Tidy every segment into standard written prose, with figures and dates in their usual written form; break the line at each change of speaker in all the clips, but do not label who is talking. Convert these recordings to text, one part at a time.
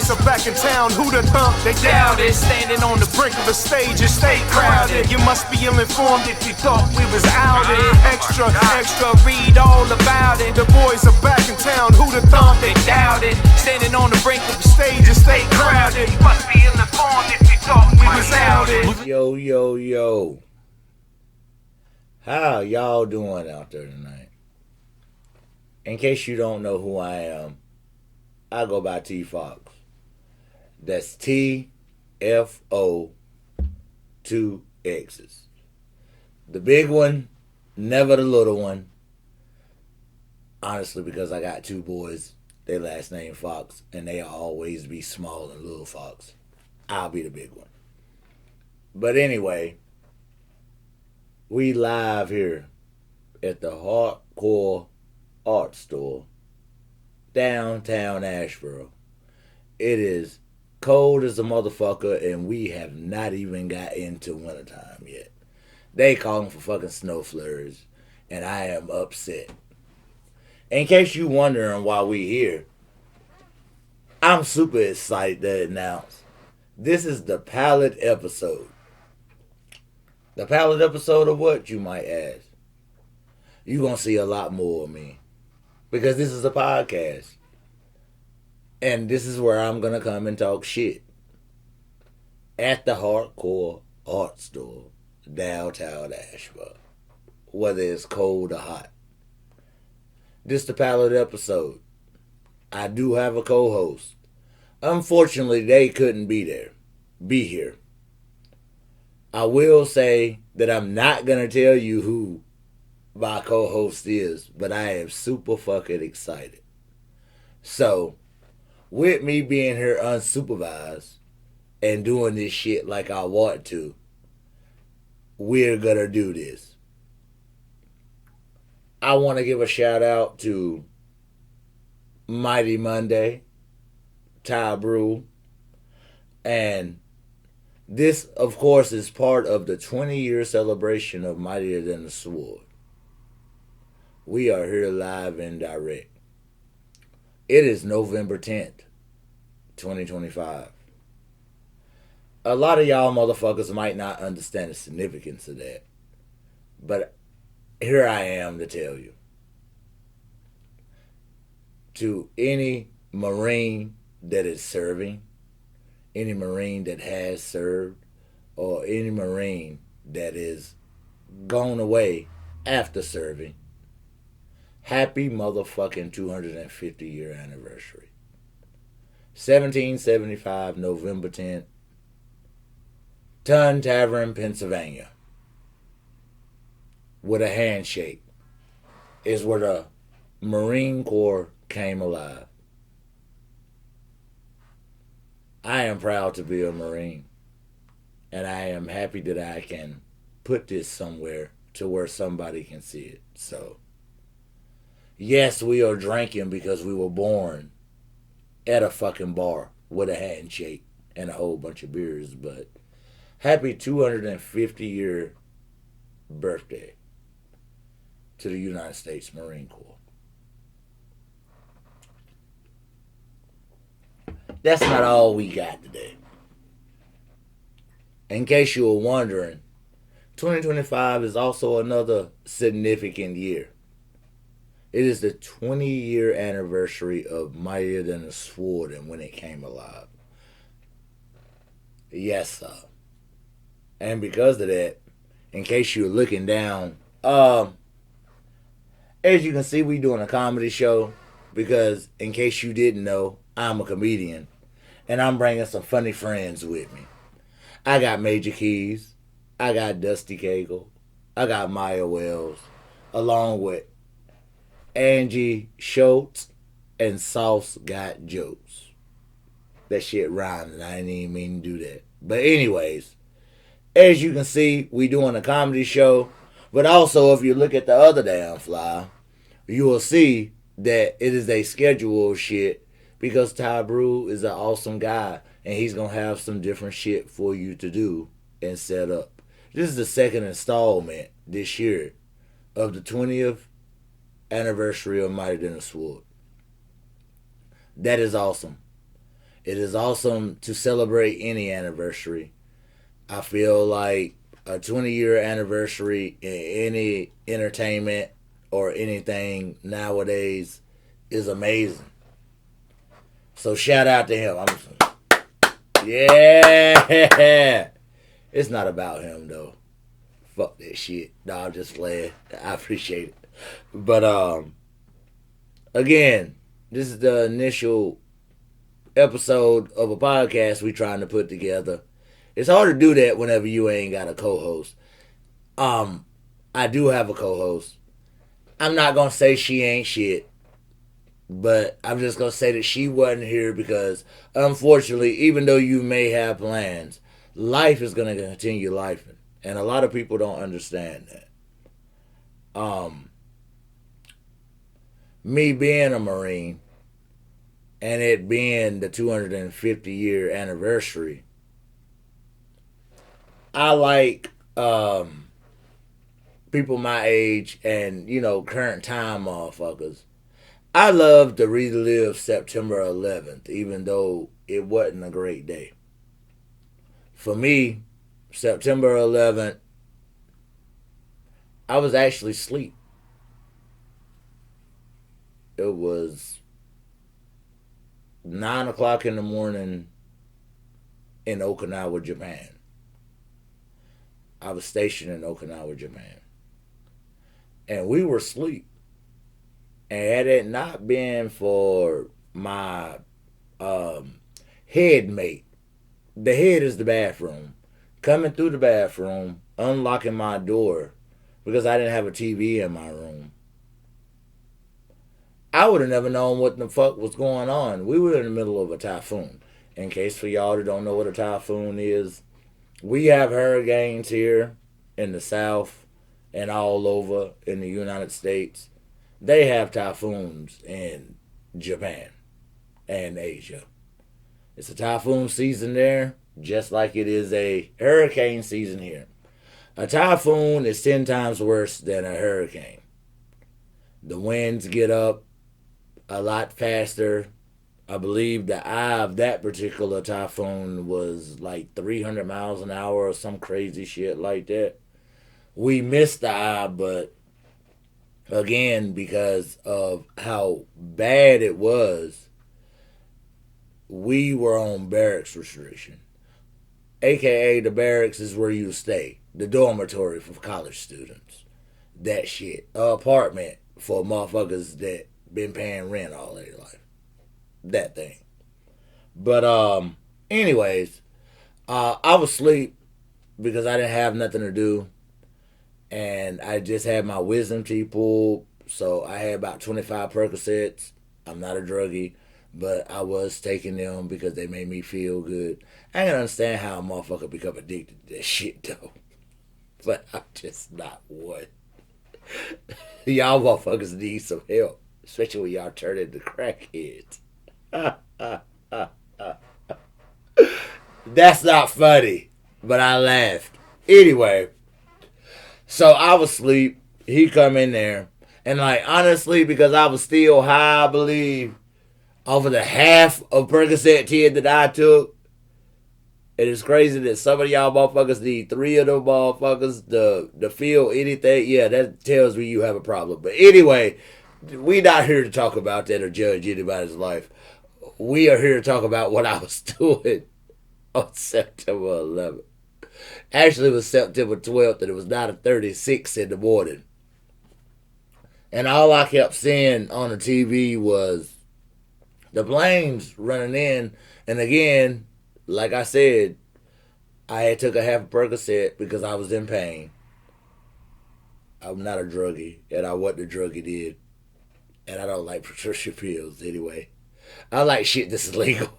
boys are back in town. Who the thump? They doubt it. Standing on the brink of a stage and stay crowded. You must be ill-informed if you thought we was out it. Extra, read all about it. The boys are back in town. Who the thump? They doubt it. Standing on the brink of a stage and stay crowded. You must be ill-informed if you thought we was out it.
Yo. How y'all doing out there tonight? In case you don't know who I am, I go by TFoxx. That's T-F-O, 2 X's. The big one, never the little one. Honestly, because I got two boys, their last name Fox, and they'll always be small and little Fox. I'll be the big one. But anyway, we live here at the Hardcore Art Store, downtown Asheville. It is cold as a motherfucker, and we have not even got into wintertime yet. They calling for fucking snow flurries, and I am upset. In case you wondering why we here, I'm super excited to announce this is the pilot episode. The pilot episode of what, you might ask? You're going to see a lot more of me. Because this is a podcast. And this is where I'm going to come and talk shit. At the Hardcore Art Store, downtown Asheville. Whether it's cold or hot. This is the pilot episode. I do have a co-host. Unfortunately, they couldn't be here. I will say that I'm not going to tell you who my co-host is, but I am super fucking excited. So, with me being here unsupervised and doing this shit like I want to, we're going to do this. I want to give a shout out to Mighty Monday, Ty Brew, and this, of course, is part of the 20-year celebration of Mightier Than the Sword. We are here live and direct. It is November 10th, 2025. A lot of y'all motherfuckers might not understand the significance of that, but here I am to tell you. To any Marine that is serving, any Marine that has served, or any Marine that is gone away after serving, happy motherfucking 250-year anniversary. 1775, November 10th, Tun Tavern, Pennsylvania. With a handshake is where the Marine Corps came alive. I am proud to be a Marine, and I am happy that I can put this somewhere to where somebody can see it. So, yes, we are drinking because we were born at a fucking bar with a handshake and a whole bunch of beers, but happy 250-year birthday to the United States Marine Corps. That's not all we got today. In case you were wondering, 2025 is also another significant year. It is the 20-year anniversary of Mightier Than the Sword and when it came alive. Yes, sir. And because of that, in case you're looking down, as you can see, we doing a comedy show because, in case you didn't know, I'm a comedian. And I'm bringing some funny friends with me. I got Major Keys. I got Dusty Cagle. I got Maya Wells. Along with Angie Schultz and Sauce Got Jokes. That shit rhymed and I didn't even mean to do that. But anyways, as you can see, we doing a comedy show. But also, if you look at the other damn flyer, you will see that it is a scheduled shit. Because Ty Brew is an awesome guy. And he's going to have some different shit for you to do and set up. This is the second installment this year of the 20th anniversary of Mightier Than the Sword. That is awesome. It is awesome to celebrate any anniversary. I feel like a 20-year anniversary in any entertainment or anything nowadays is amazing. So shout out to him. Yeah. It's not about him though. Fuck that shit. No, I'm just playing. I appreciate it. But again, this is the initial episode of a podcast we trying to put together. It's hard to do that whenever you ain't got a co-host. I do have a co-host. I'm not gonna say she ain't shit, but I'm just gonna say that she wasn't here because, unfortunately, even though you may have plans, life is gonna continue lifing, and a lot of people don't understand that. Me being a Marine, and it being the 250-year anniversary, I like people my age and, current time motherfuckers. I love to relive September 11th, even though it wasn't a great day. For me, September 11th, I was actually asleep. It was 9 o'clock in the morning in Okinawa, Japan. I was stationed in Okinawa, Japan. And we were asleep. And had it not been for my head mate, the head is the bathroom, coming through the bathroom, unlocking my door because I didn't have a TV in my room, I would have never known what the fuck was going on. We were in the middle of a typhoon. In case for y'all that don't know what a typhoon is, we have hurricanes here in the South and all over in the United States. They have typhoons in Japan and Asia. It's a typhoon season there, just like it is a hurricane season here. A typhoon is 10 times worse than a hurricane. The winds get up a lot faster. I believe the eye of that particular typhoon was like 300 miles an hour or some crazy shit like that. We missed the eye, but again, because of how bad it was, we were on barracks restriction. AKA the barracks is where you stay. The dormitory for college students. That shit. Apartment for motherfuckers that been paying rent all their life. That thing. But anyways, I was asleep because I didn't have nothing to do. And I just had my wisdom teeth pulled. So I had about 25 Percocets. I'm not a druggie, but I was taking them because they made me feel good. I can understand how a motherfucker become addicted to that shit though. But I'm just not one. Y'all motherfuckers need some help. Especially when y'all turn into crackheads. That's not funny. But I laughed. Anyway. So I was asleep. He come in there. And honestly, because I was still high, I believe, over the half of Percocet 10 that I took. It is crazy that some of y'all motherfuckers need 3 of them motherfuckers to feel anything. Yeah, that tells me you have a problem. But anyway, we not here to talk about that or judge anybody's life. We are here to talk about what I was doing on September 11th. Actually, it was September 12th, and it was 9:36 in the morning. And all I kept seeing on the TV was the planes running in. And again, like I said, I had took a half a Percocet because I was in pain. I'm not a druggie, and I wasn't a druggie did. And I don't like prescription pills anyway. I like shit that's illegal.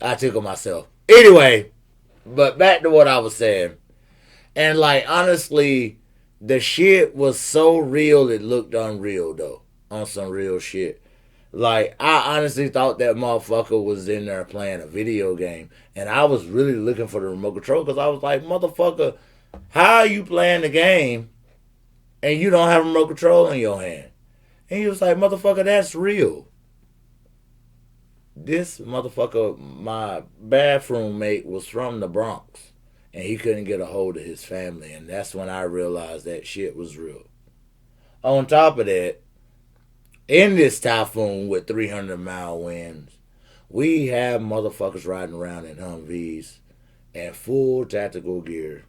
I took it myself. Anyway, but back to what I was saying. And honestly, the shit was so real it looked unreal though. On some real shit. I honestly thought that motherfucker was in there playing a video game. And I was really looking for the remote control because I was like, motherfucker, how are you playing the game and you don't have a remote control in your hand? And he was like, motherfucker, that's real. This motherfucker, my bathroom mate, was from the Bronx. And he couldn't get a hold of his family. And that's when I realized that shit was real. On top of that, in this typhoon with 300-mile winds, we have motherfuckers riding around in Humvees and full tactical gear.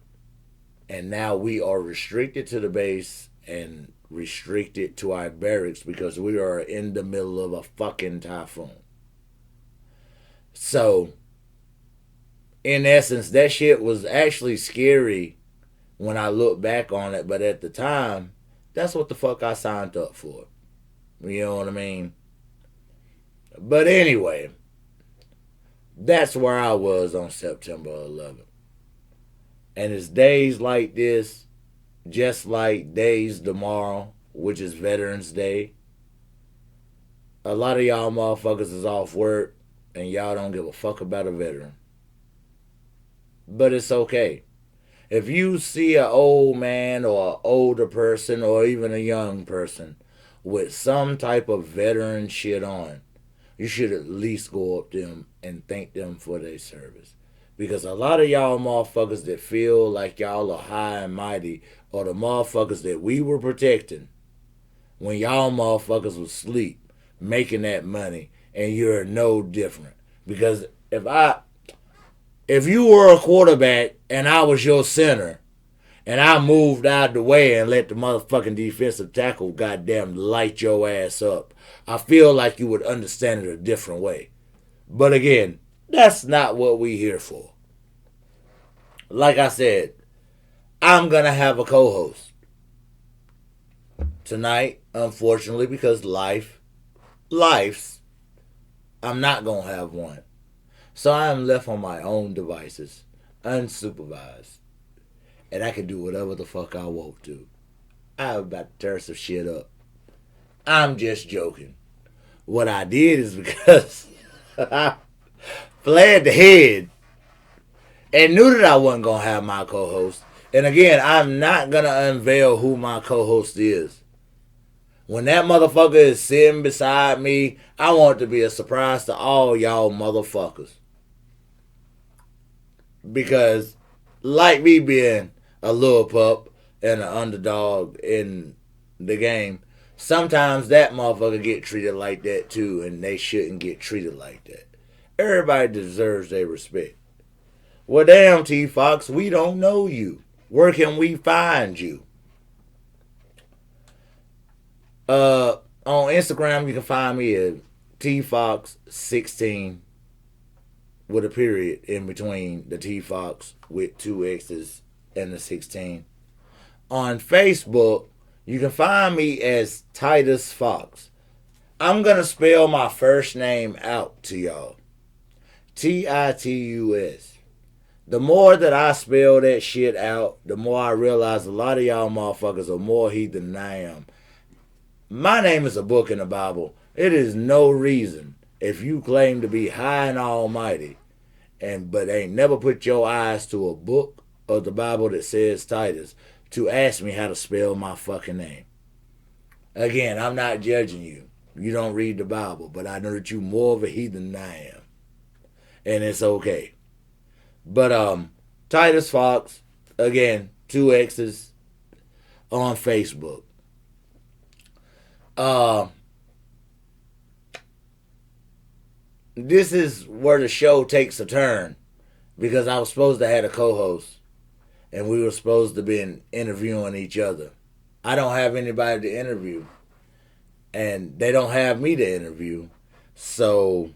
And now we are restricted to the base and restricted to our barracks because we are in the middle of a fucking typhoon. So, in essence, that shit was actually scary when I look back on it. But at the time, that's what the fuck I signed up for. You know what I mean? But anyway, that's where I was on September 11th. And it's days like this, just like days tomorrow, which is Veterans Day. A lot of y'all motherfuckers is off work and y'all don't give a fuck about a veteran. But it's okay. If you see an old man or an older person or even a young person with some type of veteran shit on, you should at least go up to them and thank them for their service. Because a lot of y'all motherfuckers that feel like y'all are high and mighty are the motherfuckers that we were protecting when y'all motherfuckers was asleep making that money, and you're no different. Because if you were a quarterback and I was your center and I moved out the way and let the motherfucking defensive tackle goddamn light your ass up, I feel like you would understand it a different way. But again, that's not what we here for. Like I said, I'm going to have a co-host tonight, unfortunately, because life's, I'm not going to have one. So I am left on my own devices, unsupervised. And I can do whatever the fuck I want to. I'm about to tear some shit up. I'm just joking. What I did is because I planned ahead and knew that I wasn't going to have my co-host. And again, I'm not going to unveil who my co-host is. When that motherfucker is sitting beside me, I want it to be a surprise to all y'all motherfuckers. Because, like me being a little pup and an underdog in the game, sometimes that motherfucker get treated like that too, and they shouldn't get treated like that. Everybody deserves their respect. Well, damn, TFoxx, we don't know you. Where can we find you? On Instagram, you can find me at TFoxx16 with a period in between the TFoxx with 2 X's and the 16. On Facebook, you can find me as Titus Fox. I'm going to spell my first name out to y'all. Titus. The more that I spell that shit out, the more I realize a lot of y'all motherfuckers are more heathen than I am. My name is a book in the Bible. It is no reason if you claim to be high and almighty but ain't never put your eyes to a book of the Bible that says Titus to ask me how to spell my fucking name. Again, I'm not judging you. You don't read the Bible, but I know that you more of a heathen than I am. And it's okay. But Titus Fox, again, 2 X's on Facebook. This is where the show takes a turn because I was supposed to have a co-host and we were supposed to be interviewing each other. I don't have anybody to interview and they don't have me to interview. So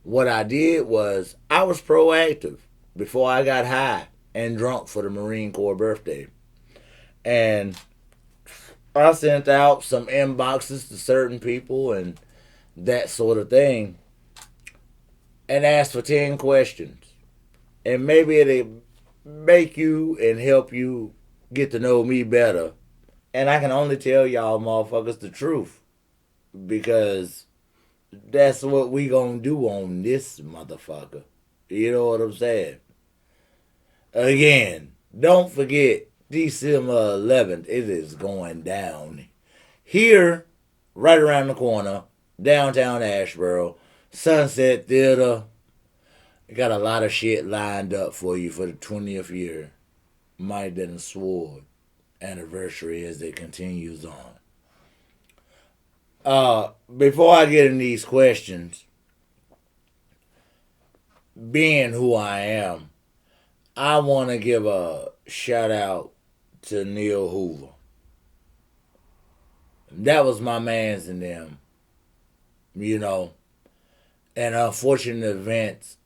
what I did was I was proactive before I got high and drunk for the Marine Corps birthday. And I sent out some inboxes to certain people and that sort of thing and asked for 10 questions. And maybe it'll make you and help you get to know me better. And I can only tell y'all motherfuckers the truth because that's what we gonna do on this motherfucker. You know what I'm saying? Again, don't forget December 11th, it is going down Here, right around the corner, downtown Asheboro, Sunset Theater. Got a lot of shit lined up for you for the 20th year. Might That Sword anniversary as it continues on. Before I get in these questions, being who I am, I want to give a shout out to Neil Hoover. That was my man's in them, you know. And unfortunate events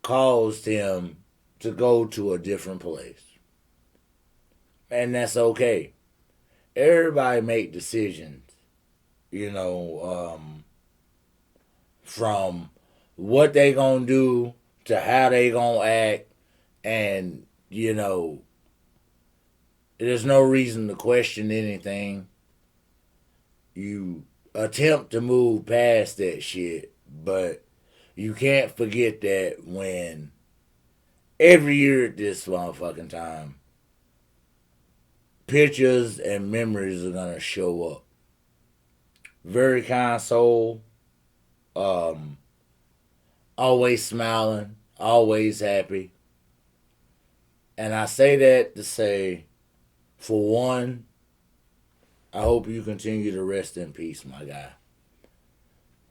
caused him to go to a different place. And that's okay. Everybody make decisions, you know, from what they gonna do to how they gonna act. And, you know, there's no reason to question anything. You attempt to move past that shit, but you can't forget that when every year at this motherfucking time, pictures and memories are gonna show up. Very kind soul, always smiling, always happy. And I say that to say, for one, I hope you continue to rest in peace, my guy.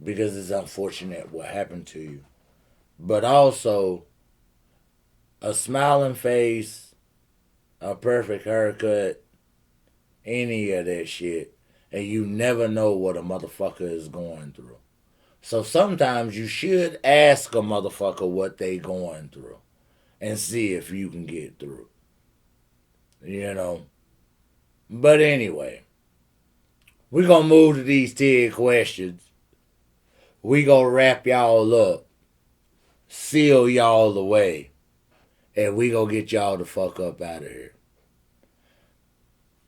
Because it's unfortunate what happened to you. But also, a smiling face, a perfect haircut, any of that shit, and you never know what a motherfucker is going through. So sometimes you should ask a motherfucker what they going through and see if you can get through. You know? But anyway, we're going to move to these 10 questions. We going to wrap y'all up, seal y'all away, and we going to get y'all the fuck up out of here.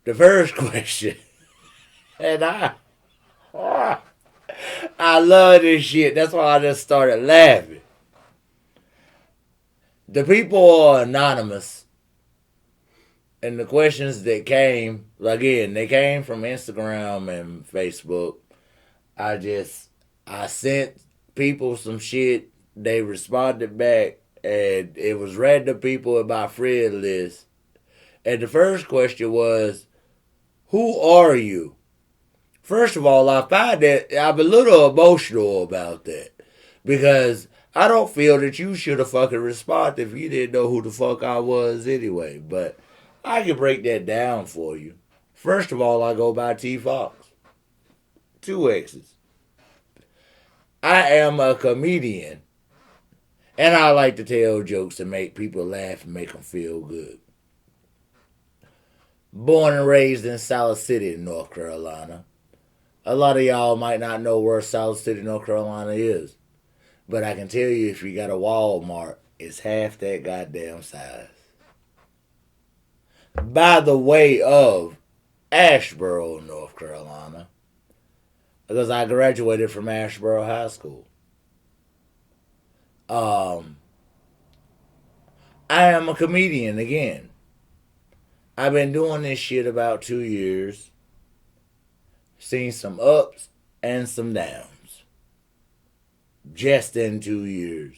The first question, and I love this shit. That's why I just started laughing. The people are anonymous. And the questions that came, again, they came from Instagram and Facebook. I sent people some shit. They responded back. And it was random people in my friend list. And the first question was, who are you? First of all, I find that I'm a little emotional about that. Because I don't feel that you should have fucking responded if you didn't know who the fuck I was anyway. But I can break that down for you. First of all, I go by TFoxx. 2 X's. I am a comedian. And I like to tell jokes to make people laugh and make them feel good. Born and raised in South City, North Carolina. A lot of y'all might not know where South City, North Carolina is. But I can tell you if you got a Walmart, it's half that goddamn size. By the way of Asheboro, North Carolina. Because I graduated from Asheboro High School. I am a comedian again. I've been doing this shit about 2 years. Seen some ups and some downs. Just in 2 years.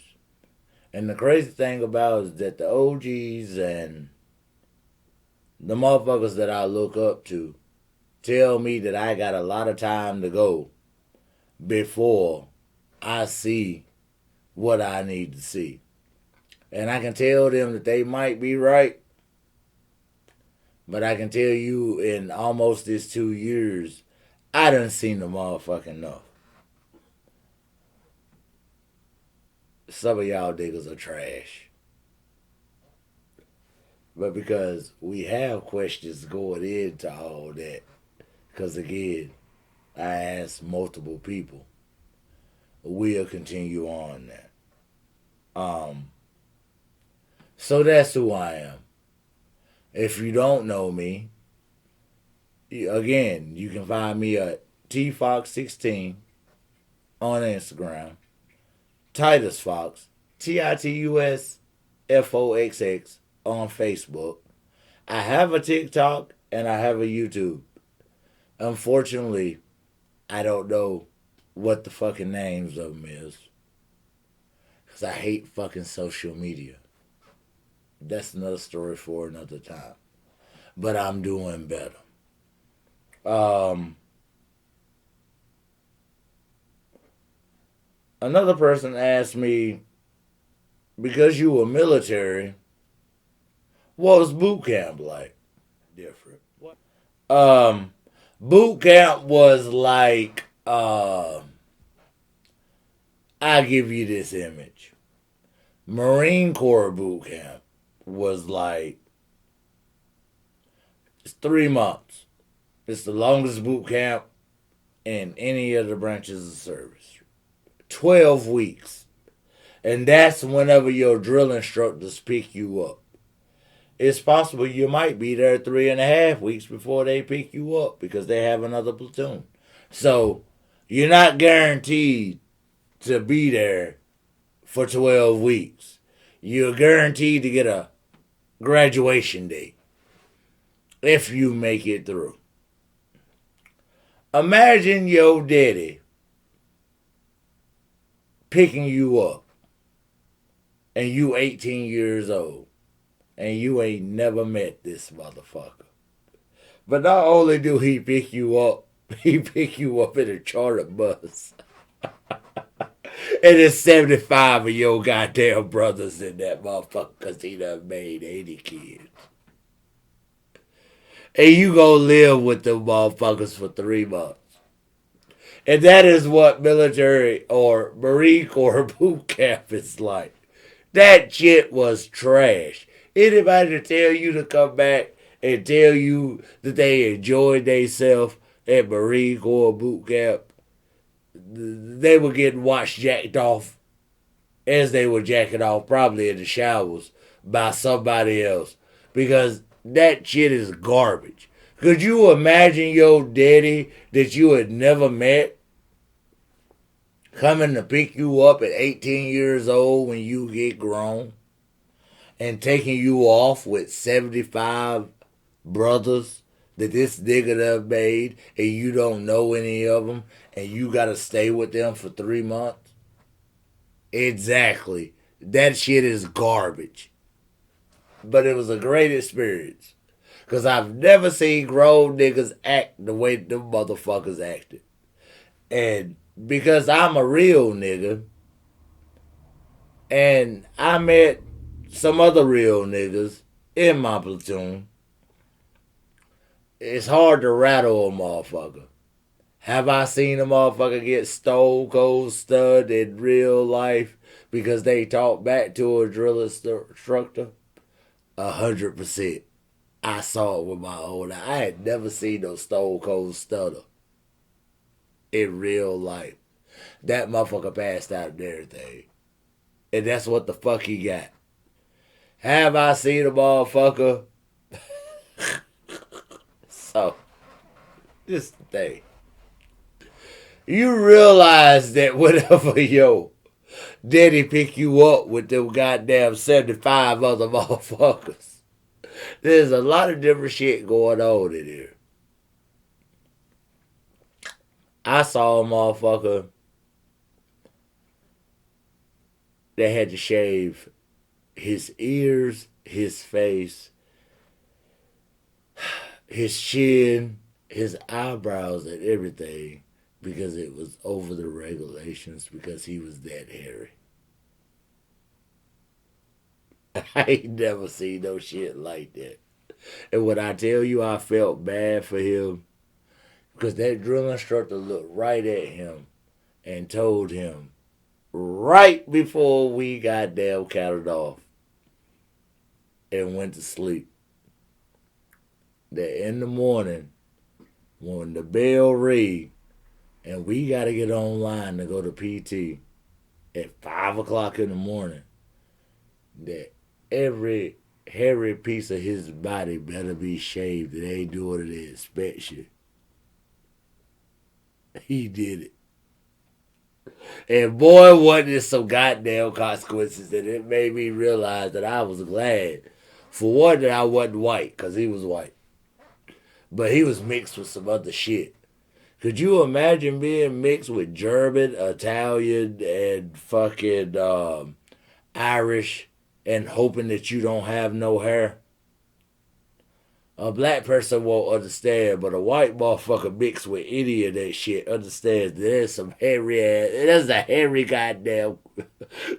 And the crazy thing about it is that the OGs and the motherfuckers that I look up to tell me that I got a lot of time to go before I see what I need to see. And I can tell them that they might be right. But I can tell you in almost this 2 years, I done seen the motherfucking enough. Some of y'all niggas are trash. But because we have questions going into all that, because again, I asked multiple people, we'll continue on that. So that's who I am. If you don't know me, again, you can find me at TFoxx16 on Instagram, Titus Fox, TITUSFOXX on Facebook. I have a TikTok and I have a YouTube. Unfortunately, I don't know what the fucking names of them is. Because I hate fucking social media. That's another story for another time. But I'm doing better. Another person asked me, because you were military, what was boot camp like? Different. Boot camp was like, I'll give you this image. Marine Corps boot camp was like, it's 3 months. It's the longest boot camp in any of the branches of service. 12 weeks. And that's whenever your drill instructors pick you up. It's possible you might be there 3.5 weeks before they pick you up because they have another platoon. So you're not guaranteed to be there for 12 weeks. You're guaranteed to get a graduation date if you make it through. Imagine your daddy picking you up and you 18 years old and you ain't never met this motherfucker. But not only do he pick you up, he pick you up in a charter bus. And there's 75 of your goddamn brothers in that motherfucker because he done made 80 kids. And you go live with them motherfuckers for 3 months. And that is what military or Marine Corps boot camp is like. That shit was trash. Anybody to tell you to come back and tell you that they enjoyed themselves at Marine Corps boot camp, they were getting watched jacked off as they were jacking off, probably in the showers, by somebody else. Because that shit is garbage. Could you imagine your daddy that you had never met coming to pick you up at 18 years old when you get grown and taking you off with 75 brothers that this nigga done made and you don't know any of them and you gotta stay with them for 3 months? Exactly. That shit is garbage. But it was a great experience. Because I've never seen grown niggas act the way them motherfuckers acted. And because I'm a real nigga, and I met some other real niggas in my platoon, it's hard to rattle a motherfucker. Have I seen a motherfucker get stone cold stud in real life because they talked back to a drill instructor? 100%. I saw it with my own eye. I had never seen no stone cold stutter in real life. That motherfucker passed out and everything. And that's what the fuck he got. Have I seen a motherfucker? So, this the thing. You realize that whenever your daddy pick you up with them goddamn 75 other motherfuckers, there's a lot of different shit going on in here. I saw a motherfucker that had to shave his ears, his face, his chin, his eyebrows, and everything because it was over the regulations because he was that hairy. I ain't never seen no shit like that. And when I tell you I felt bad for him, because that drill instructor looked right at him and told him right before we got damn counted off and went to sleep that in the morning when the bell rang and we got to get online to go to PT at 5 o'clock in the morning, that every hairy piece of his body better be shaved. They ain't doing the inspection. He did it. And boy, wasn't it some goddamn consequences, and it made me realize that I was glad. For one, that I wasn't white, because he was white. but he was mixed with some other shit. Could you imagine being mixed with German, Italian, and fucking Irish and hoping that you don't have no hair? A black person won't understand, but a white motherfucker mixed with any of that shit understands there's some hairy ass, there's a hairy goddamn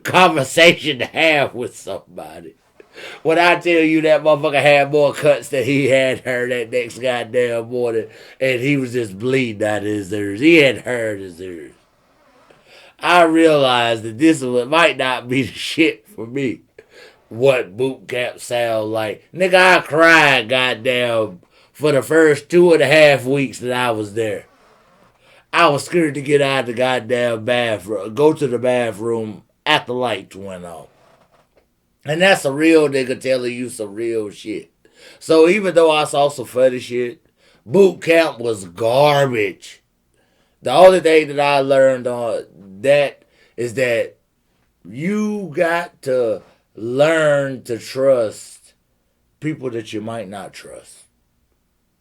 conversation to have with somebody. When I tell you that motherfucker had more cuts than he had hair that next goddamn morning, and he was just bleeding out of his ears. He had hair in his ears. I realized that this might not be the shit for me. What boot camp sound like. Nigga, I cried goddamn for the first 2.5 weeks that I was there. I was scared to get out of the goddamn bathroom, go to the bathroom after the lights went off. And that's a real nigga telling you some real shit. So even though I saw some funny shit, boot camp was garbage. The only thing that I learned on that is that you got to learn to trust people that you might not trust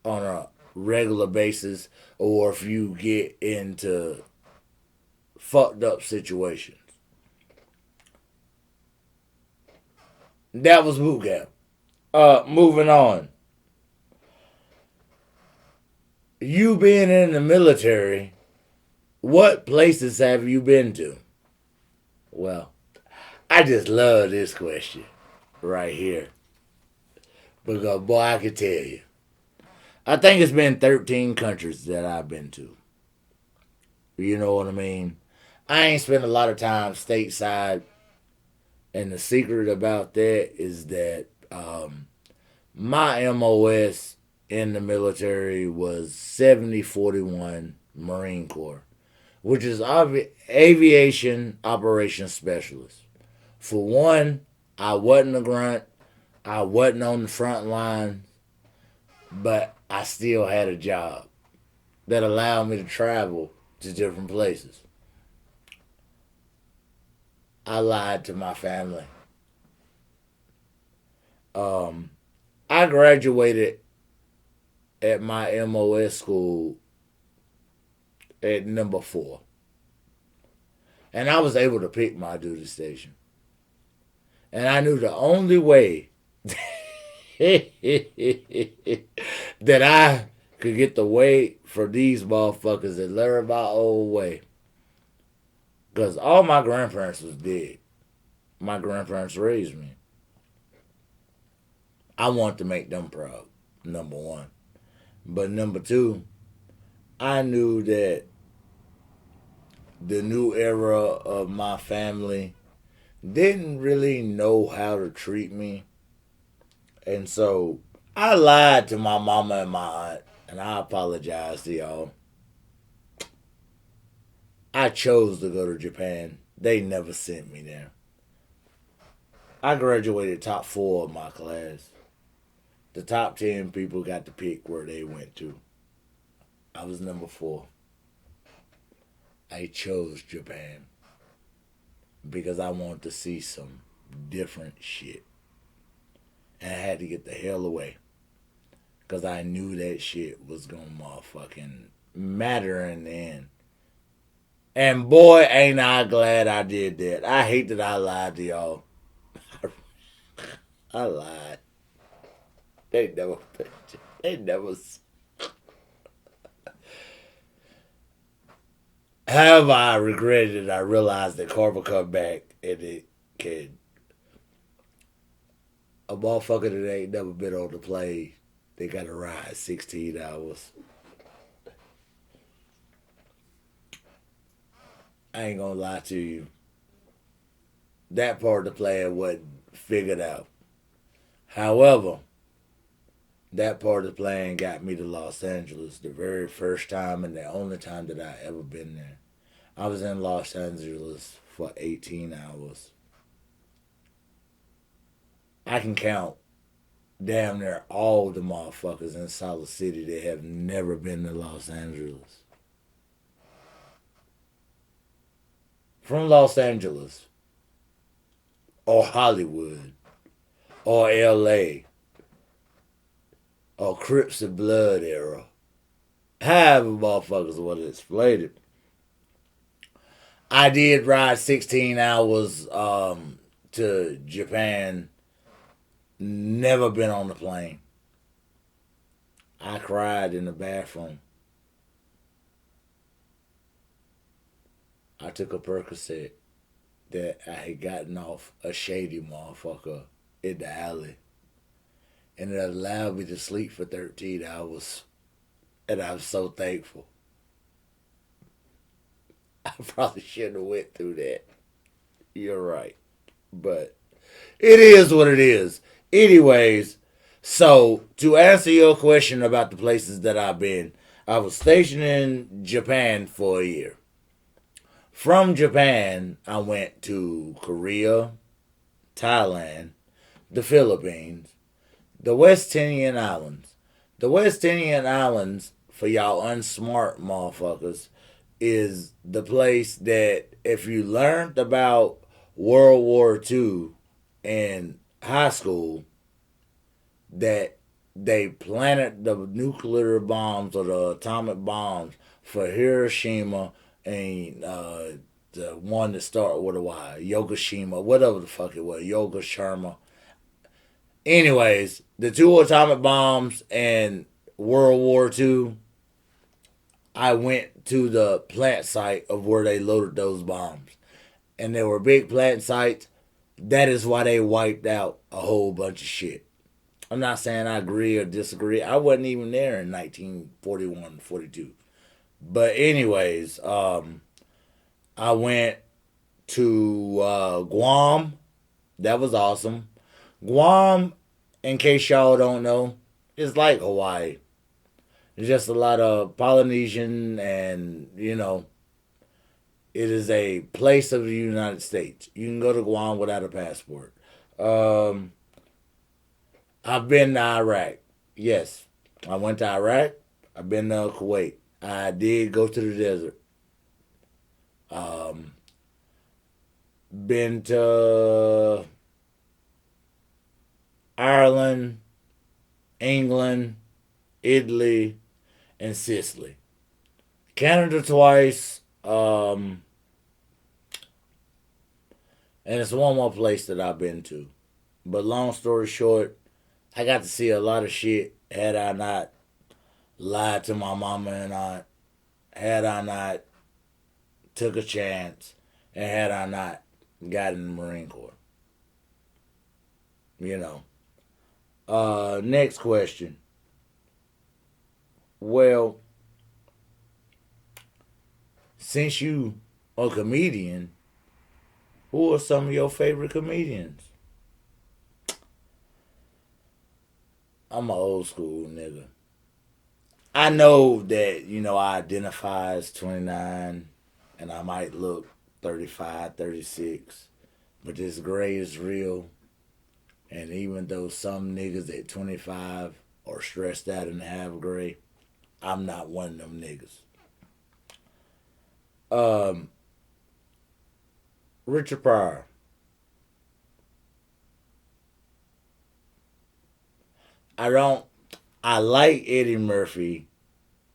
on a regular basis, or if you get into fucked up situations. That was boot camp. Moving on. You being in the military, what places have you been to? Well, I just love this question right here. Because, boy, I can tell you. I think it's been 13 countries that I've been to. You know what I mean? I ain't spent a lot of time stateside. And the secret about that is that my MOS in the military was 7041 Marine Corps, which is Aviation Operations Specialist. For one, I wasn't a grunt. I wasn't on the front line, but I still had a job that allowed me to travel to different places. I lied to my family. I graduated at my MOS school at number 4. And I was able to pick my duty station. And I knew the only way that I could get the weight for these motherfuckers and learn my own way. Because all my grandparents was dead. My grandparents raised me. I want to make them proud, number 1. But number 2, I knew that the new era of my family didn't really know how to treat me. And so I lied to my mama and my aunt. And I apologize to y'all. I chose to go to Japan. They never sent me there. I graduated top 4 of my class. The top 10 people got to pick where they went to. I was number 4. I chose Japan because I wanted to see some different shit. And I had to get the hell away because I knew that shit was gonna motherfucking matter in the end. And boy, ain't I glad I did that. I hate that I lied to y'all. I lied. They never. However, I regretted it. I realized that karma come back and it can. A motherfucker that ain't never been on the plane, they got to ride 16 hours. I ain't gonna lie to you. That part of the plan wasn't figured out. However, that part of the plan got me to Los Angeles the very first time and the only time that I ever been there. I was in Los Angeles for 18 hours. I can count damn near all the motherfuckers in Solid City that have never been to Los Angeles. From Los Angeles, or Hollywood, or LA, or Crips and Blood era. However motherfuckers want to explain it. I did ride 16 hours to Japan. Never been on the plane. I cried in the bathroom. I took a Percocet that I had gotten off a shady motherfucker in the alley. And it allowed me to sleep for 13 hours. And I'm so thankful. I probably shouldn't have went through that. You're right. But it is what it is. Anyways, so to answer your question about the places that I've been, I was stationed in Japan for a year. From Japan, I went to Korea, Thailand, the Philippines, the West Indian Islands. The West Indian Islands, for y'all unsmart motherfuckers, is the place that if you learned about World War II in high school, that they planted the nuclear bombs or the atomic bombs for Hiroshima and the one that started with a Y, Yokoshima, whatever the fuck it was, Yokoshima. Anyways, the two atomic bombs and World War II, I went to the plant site of where they loaded those bombs. And there were big plant sites. That is why they wiped out a whole bunch of shit. I'm not saying I agree or disagree. I wasn't even there in 1941, 42. But anyways, I went to Guam. That was awesome. Guam, in case y'all don't know, is like Hawaii. It's just a lot of Polynesian and, it is a place of the United States. You can go to Guam without a passport. I've been to Iraq. Yes, I went to Iraq. I've been to Kuwait. I did go to the desert. Been to Ireland, England, Italy, and Sicily. Canada twice. And it's one more place that I've been to. But long story short, I got to see a lot of shit had I not lied to my mama and aunt, had I not took a chance, and had I not got in the Marine Corps. Next question. Well, since you a comedian, who are some of your favorite comedians? I'm an old school nigga. I know that, I identify as 29 and I might look 35, 36, but this gray is real. And even though some niggas at 25 are stressed out and have gray, I'm not one of them niggas. Richard Pryor. I like Eddie Murphy,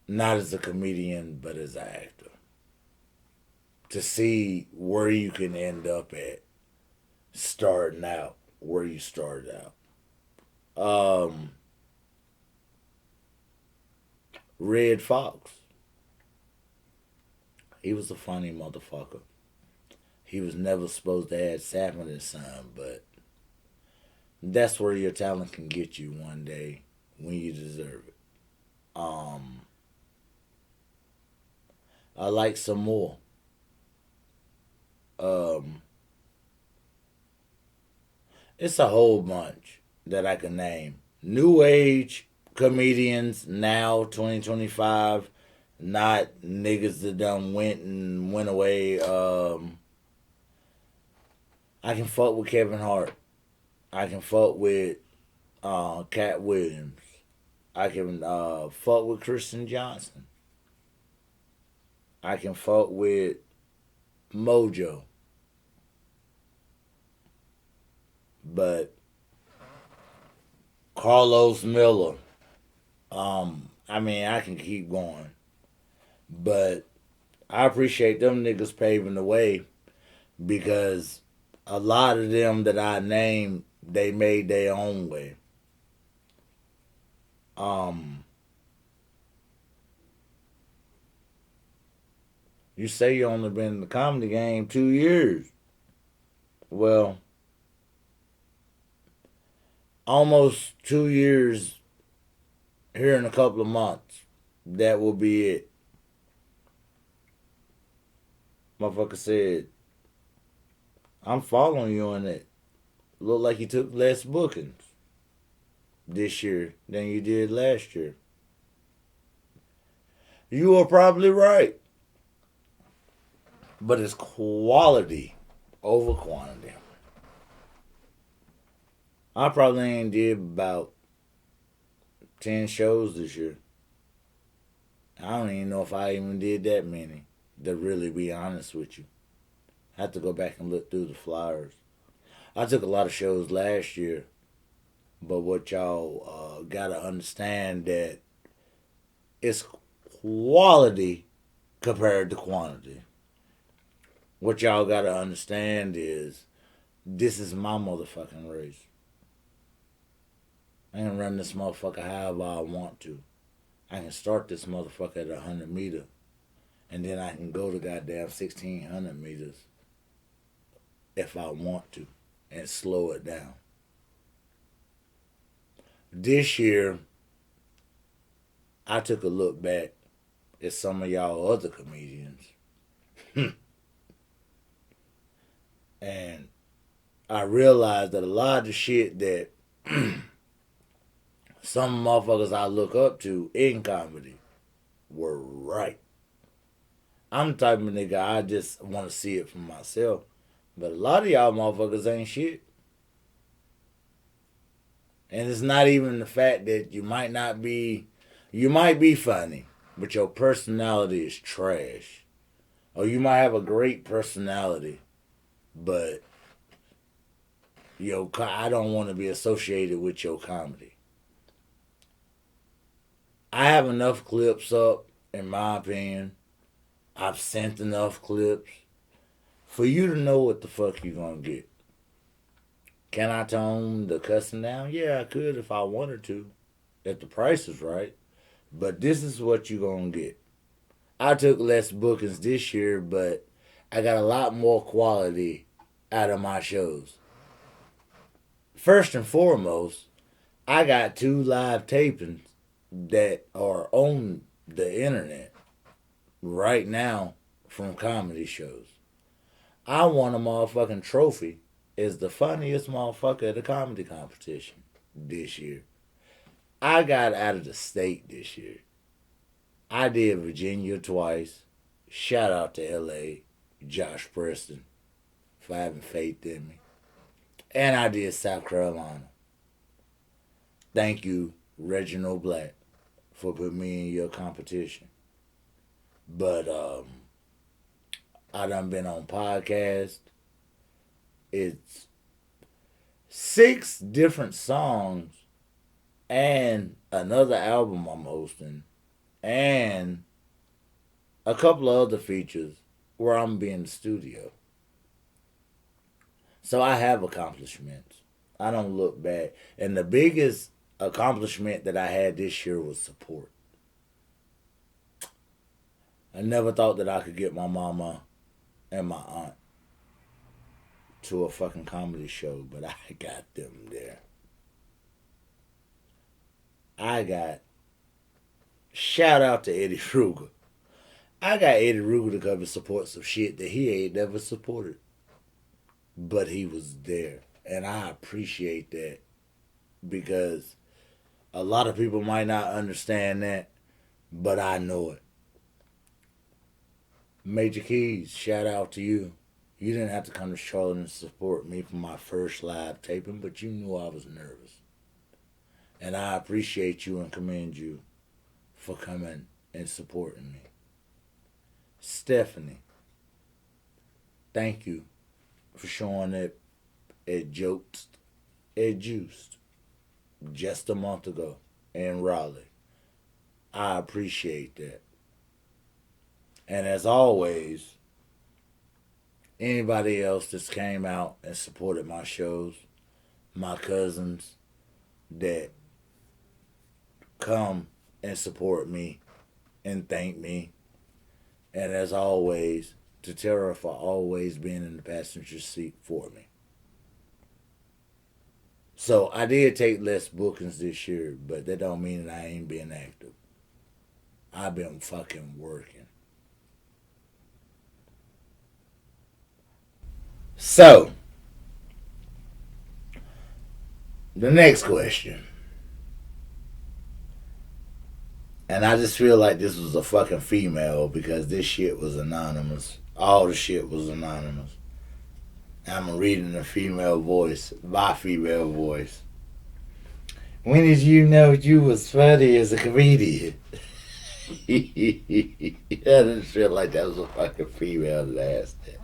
not as a comedian, but as an actor. To see where you can end up at starting out, where you started out. Red Fox. He was a funny motherfucker. He was never supposed to have sap in his son, but that's where your talent can get you one day when you deserve it. I like some more. It's a whole bunch that I can name. New age comedians now, 2025, not niggas that done went away. I can fuck with Kevin Hart. I can fuck with Cat Williams. I can fuck with Kristen Johnson. I can fuck with Mojo. But Carlos Miller, I mean, I can keep going, but I appreciate them niggas paving the way because a lot of them that I named, they made their own way. You say you only been in the comedy game 2 years. Well, almost 2 years here in a couple of months. That will be it. Motherfucker said, I'm following you on that. Look like you took less bookings this year than you did last year. You are probably right. But it's quality over quantity. I probably ain't did about 10 shows this year. I don't even know if I even did that many, to really be honest with you. I have to go back and look through the flyers. I took a lot of shows last year, but what y'all gotta understand that it's quality compared to quantity. What y'all gotta understand is this is my motherfucking race. I can run this motherfucker however I want to. I can start this motherfucker at 100 meters, and then I can go to goddamn 1,600 meters if I want to, and slow it down. This year, I took a look back at some of y'all other comedians. And I realized that a lot of the shit that some motherfuckers I look up to in comedy were right. I'm the type of nigga, I just want to see it for myself. But a lot of y'all motherfuckers ain't shit. And it's not even the fact that you might be funny, but your personality is trash. Or you might have a great personality, but I don't want to be associated with your comedy. I have enough clips up, in my opinion. I've sent enough clips for you to know what the fuck you're gonna get. Can I tone the cussing down? Yeah, I could if I wanted to, if the price is right. But this is what you're gonna get. I took less bookings this year, but I got a lot more quality out of my shows. First and foremost, I got 2 live tapings that are on the internet right now from comedy shows. I won a motherfucking trophy as the funniest motherfucker at a comedy competition this year. I got out of the state this year. I did Virginia twice. Shout out to LA, Josh Preston, for having faith in me. And I did South Carolina. Thank you, Reginald Black, for putting me in your competition. But I done been on podcast. It's 6 different songs and another album I'm hosting and a couple of other features where I'm being in the studio. So I have accomplishments. I don't look back. And the biggest accomplishment that I had this year was support. I never thought that I could get my mama and my aunt to a fucking comedy show, but I got them there. Shout out to Eddie Ruger. I got Eddie Ruger to come and support some shit that he ain't never supported. But he was there. And I appreciate that. Because a lot of people might not understand that, but I know it. Major Keys, shout out to you. You didn't have to come to Charlotte and support me for my first live taping, but you knew I was nervous. And I appreciate you and commend you for coming and supporting me. Stephanie, thank you for showing up at Juiced just a month ago in Raleigh. I appreciate that. And as always, anybody else that's came out and supported my shows, my cousins that come and support me and thank me. And as always, to Tara for always being in the passenger seat for me. So I did take less bookings this year, but that don't mean that I ain't been active. I've been fucking working. So, the next question. And I just feel like this was a fucking female because this shit was anonymous. All the shit was anonymous. I'm reading a female voice, my female voice. When did you know you was funny as a comedian? I just feel like that was a fucking female that asked that.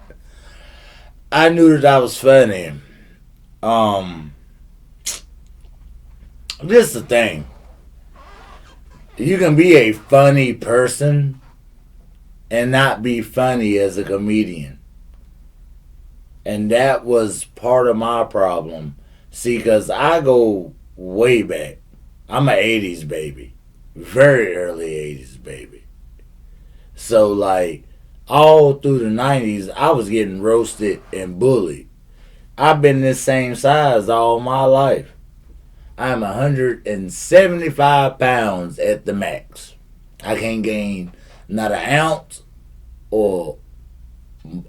I knew that I was funny. This is the thing. You can be a funny person and not be funny as a comedian. And that was part of my problem. See, because I go way back. I'm an 80s baby. Very early 80s baby. So, like, all through the 90s, I was getting roasted and bullied. I've been this same size all my life. I'm 175 pounds at the max. I can't gain not an ounce or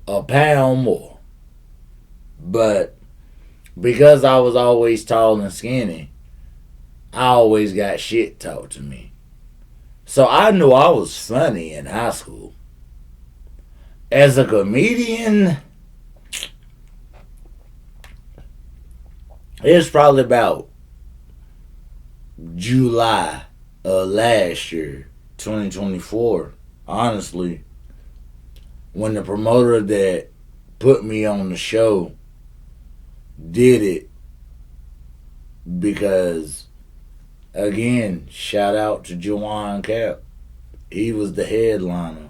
a pound more. But because I was always tall and skinny, I always got shit taught to me. So I knew I was funny in high school. As a comedian, it's probably about July of last year, 2024, honestly, when the promoter that put me on the show did it because, again, shout out to Jawan Cap. He was the headliner.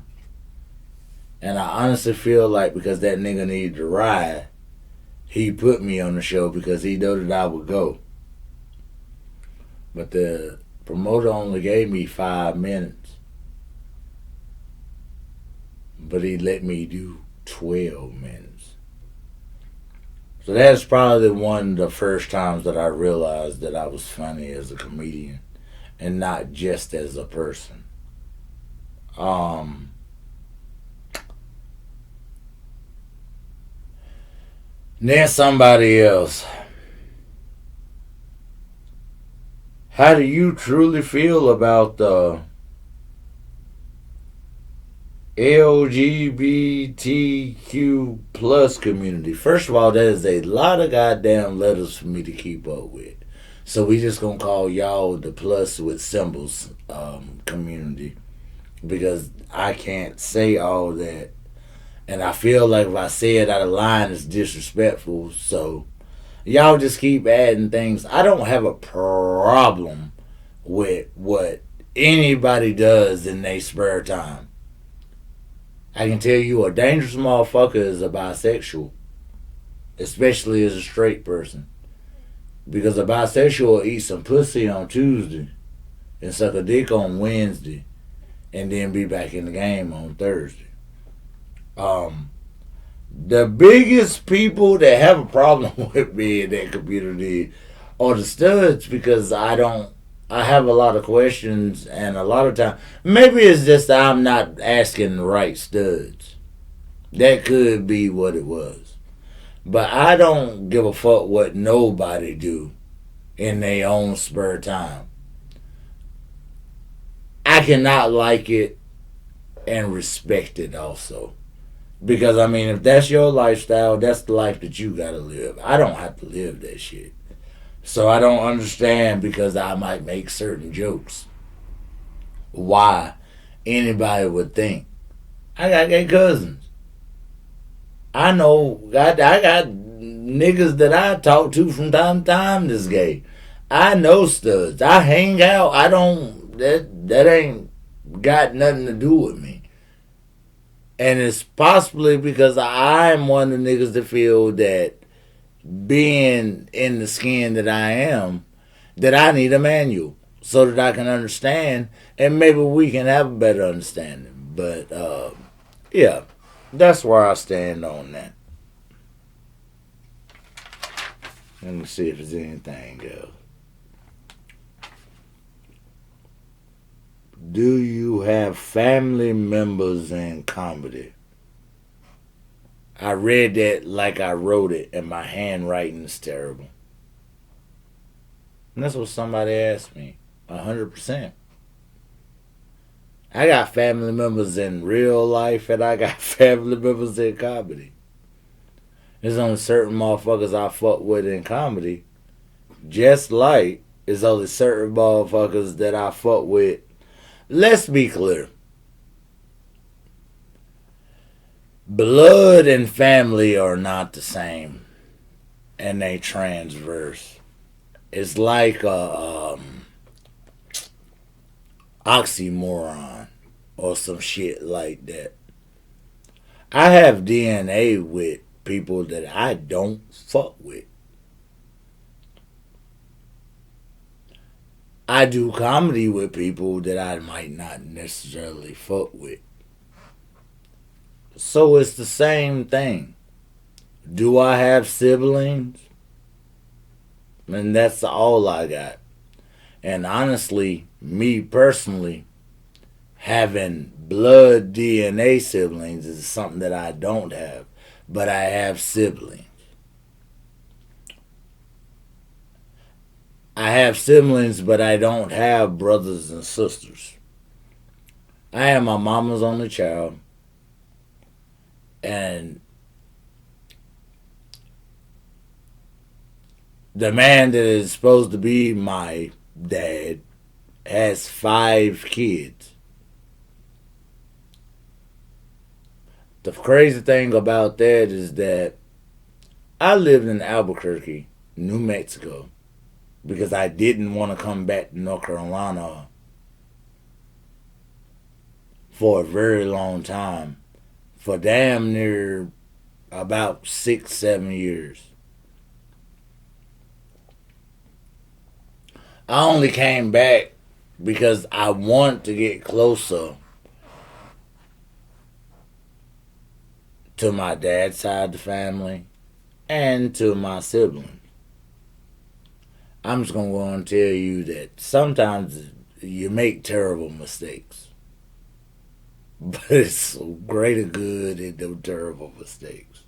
And I honestly feel like because that nigga needed to ride, he put me on the show because he knew that I would go. But the promoter only gave me 5 minutes. But he let me do 12 minutes. So that's probably one of the first times that I realized that I was funny as a comedian and not just as a person. Then somebody else. How do you truly feel about the LGBTQ plus community? First of all, that is a lot of goddamn letters for me to keep up with. So we just gonna call y'all the plus with symbols community. Because I can't say all that. And I feel like if I say it out of line, it's disrespectful. So y'all just keep adding things. I don't have a problem with what anybody does in their spare time. I can tell you a dangerous motherfucker is a bisexual. Especially as a straight person. Because a bisexual will eat some pussy on Tuesday and suck a dick on Wednesday and then be back in the game on Thursday. The biggest people that have a problem with me in that community are the studs because I have a lot of questions and a lot of time. Maybe it's just that I'm not asking the right studs. That could be what it was. But I don't give a fuck what nobody do in their own spare time. I cannot like it and respect it also. Because, I mean, if that's your lifestyle, that's the life that you gotta live. I don't have to live that shit. So I don't understand because I might make certain jokes. Why anybody would think. I got gay cousins. I know, I got niggas that I talk to from time to time that's gay. I know studs. I hang out. that ain't got nothing to do with me. And it's possibly because I'm one of the niggas that feel that being in the skin that I am, that I need a manual so that I can understand, and maybe we can have a better understanding. But yeah, that's where I stand on that. Let me see if there's anything else. Do you have family members in comedy? I read that like I wrote it, and my handwriting is terrible. And that's what somebody asked me. 100%. I got family members in real life, and I got family members in comedy. There's only certain motherfuckers I fuck with in comedy. Just like there's only certain motherfuckers that I fuck with. Let's be clear. Blood and family are not the same. And they transverse. It's like a oxymoron or some shit like that. I have DNA with people that I don't fuck with. I do comedy with people that I might not necessarily fuck with. So it's the same thing. Do I have siblings? And that's all I got. And honestly, me personally, having blood DNA siblings is something that I don't have. But I have siblings. I have siblings, but I don't have brothers and sisters. I am my mama's only child. And the man that is supposed to be my dad has 5 kids. The crazy thing about that is that I lived in Albuquerque, New Mexico, because I didn't want to come back to North Carolina for a very long time. For damn near about 6-7 years. I only came back because I want to get closer to my dad's side of the family and to my siblings. I'm just going to go and tell you that sometimes you make terrible mistakes. But it's greater good in them terrible mistakes.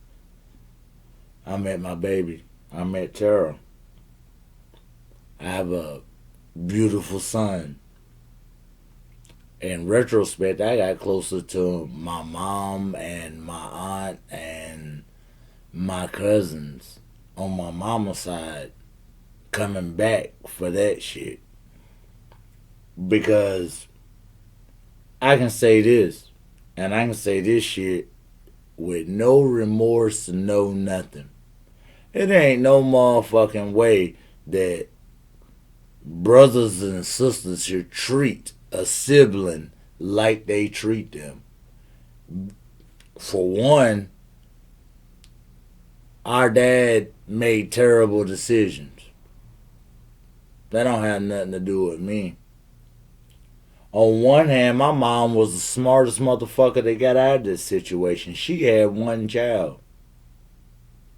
I met my baby. I met Tara. I have a beautiful son. In retrospect, I got closer to my mom and my aunt and my cousins on my mama's side coming back for that shit. Because I can say this, and I can say this shit with no remorse, no nothing. It ain't no motherfucking way that brothers and sisters should treat a sibling like they treat them. For one, our dad made terrible decisions. That don't have nothing to do with me. On one hand, my mom was the smartest motherfucker that got out of this situation. She had 1 child.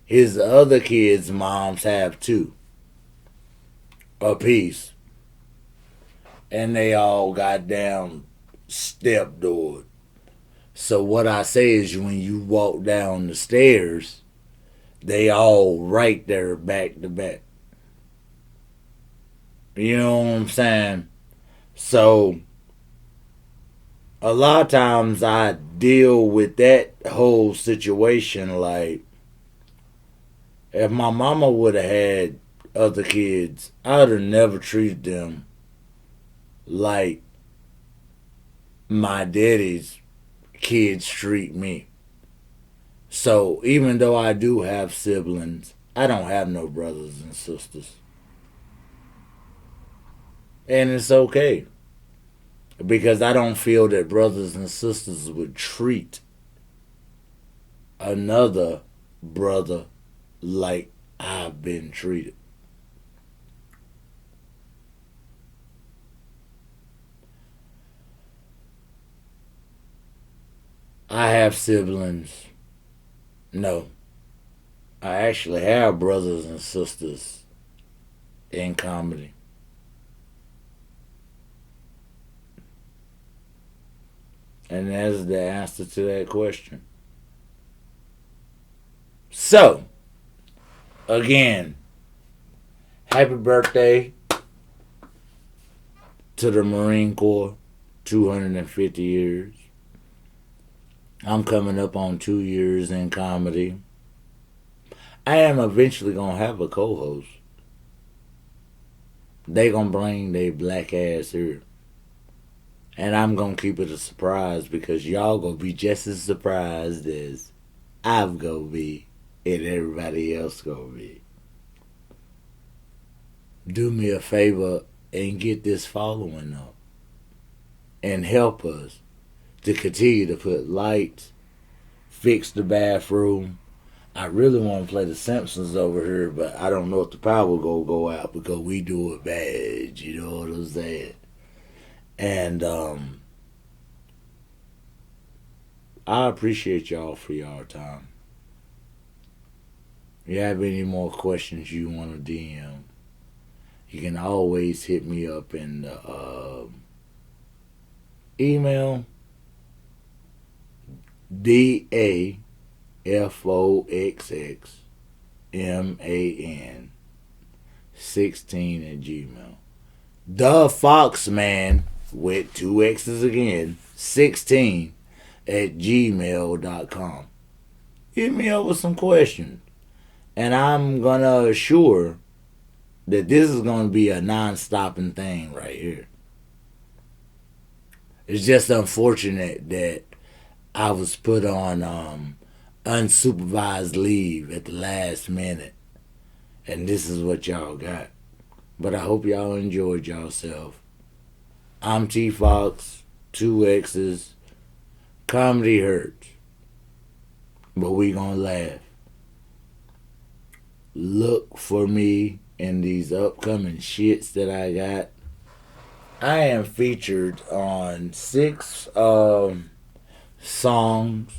His other kids' moms have 2. Apiece. And they all got down stepdoored. So what I say is when you walk down the stairs, they all right there back to back. You know what I'm saying? So a lot of times I deal with that whole situation like, if my mama would have had other kids, I would have never treated them like my daddy's kids treat me. So even though I do have siblings, I don't have no brothers and sisters. And it's okay. Because I don't feel that brothers and sisters would treat another brother like I've been treated. I have siblings. No. I actually have brothers and sisters in comedy. And that's the answer to that question. So, again, happy birthday to the Marine Corps, 250 years. I'm coming up on 2 years in comedy. I am eventually going to have a co-host. They going to bring their black ass here. And I'm going to keep it a surprise because y'all going to be just as surprised as I'm going to be and everybody else going to be. Do me a favor and get this following up. And help us to continue to put lights, fix the bathroom. I really want to play The Simpsons over here, but I don't know if the power will go out because we do it bad. You know what I'm saying? And I appreciate y'all for y'all time. If you have any more questions you want to DM, you can always hit me up in the email DAFOXXMAN 16 at Gmail. The Fox Man with 2 X's again 16 at gmail.com. Hit me up with some questions, and I'm gonna assure that this is gonna be a non-stopping thing right here. It's just unfortunate that I was put on unsupervised leave at the last minute, and this is what y'all got. But I hope y'all enjoyed yourself. I'm TFoxx, 2 X's. Comedy hurts, but we gonna laugh. Look for me in these upcoming shits that I got. I am featured on 6 songs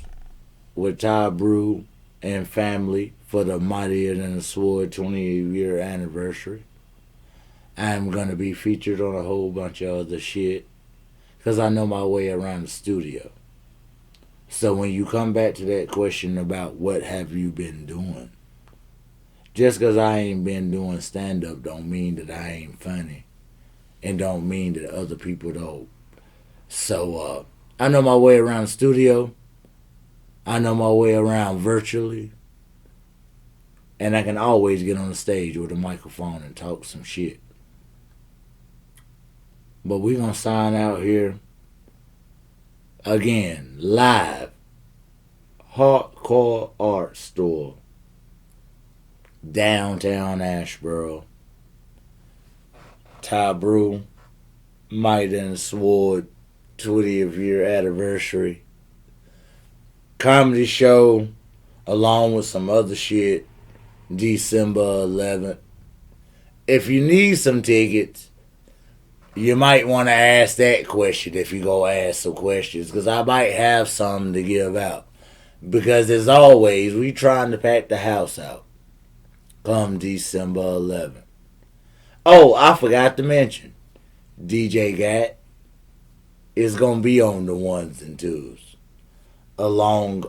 with Ty Brew and family for the Mightier Than a Sword 20-year anniversary. I'm going to be featured on a whole bunch of other shit because I know my way around the studio. So when you come back to that question about what have you been doing, just because I ain't been doing stand-up don't mean that I ain't funny, and don't mean that other people don't. So I know my way around the studio. I know my way around virtually. And I can always get on the stage with a microphone and talk some shit. But we're going to sign out here. Again, live. Hardcore Art Store. Downtown Asheboro. Ty Brew. Mighty and Sword 20th year anniversary. Comedy show along with some other shit. December 11th. If you need some tickets, you might want to ask that question if you go ask some questions, because I might have some to give out. Because as always, we trying to pack the house out come December 11th. Oh, I forgot to mention, DJ Gat is going to be on the 1s and 2s, along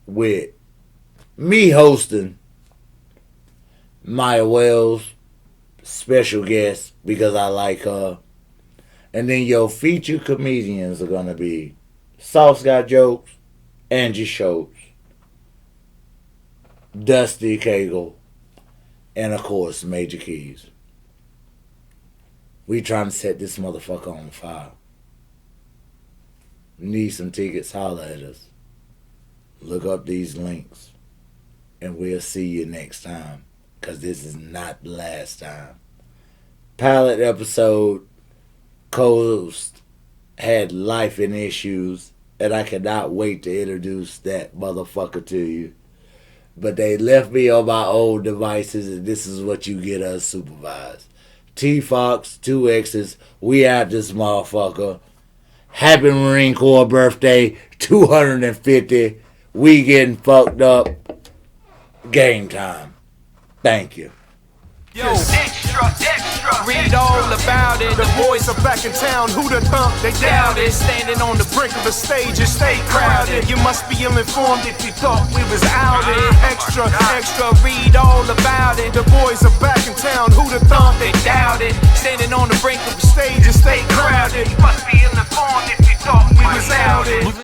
with me hosting, Maya Wells, special guest because I like her. And then your featured comedians are going to be Sauce Got Jokes, Angie Schultz, Dusty Cagle, and of course Major Keys. We trying to set this motherfucker on fire. Need some tickets, holler at us. Look up these links. And we'll see you next time. Because this is not the last time. Pilot episode, co-host had life and issues, and I cannot wait to introduce that motherfucker to you. But they left me on my own devices, and this is what you get unsupervised. TFoxx, 2 X's, we out this motherfucker. Happy Marine Corps birthday, 250. We getting fucked up. Game time. Thank you.
Yo, extra, read all about it. The boys are back in town, who the thump, they doubt it. Standing on the brink of the stage and stay crowded. You must be ill-informed if you thought we was out it. Extra, read all about it. The boys are back in town, who the thump, they doubt it. Standing on the brink of the stage and stay crowded. You must be ill-informed if you thought we was out it.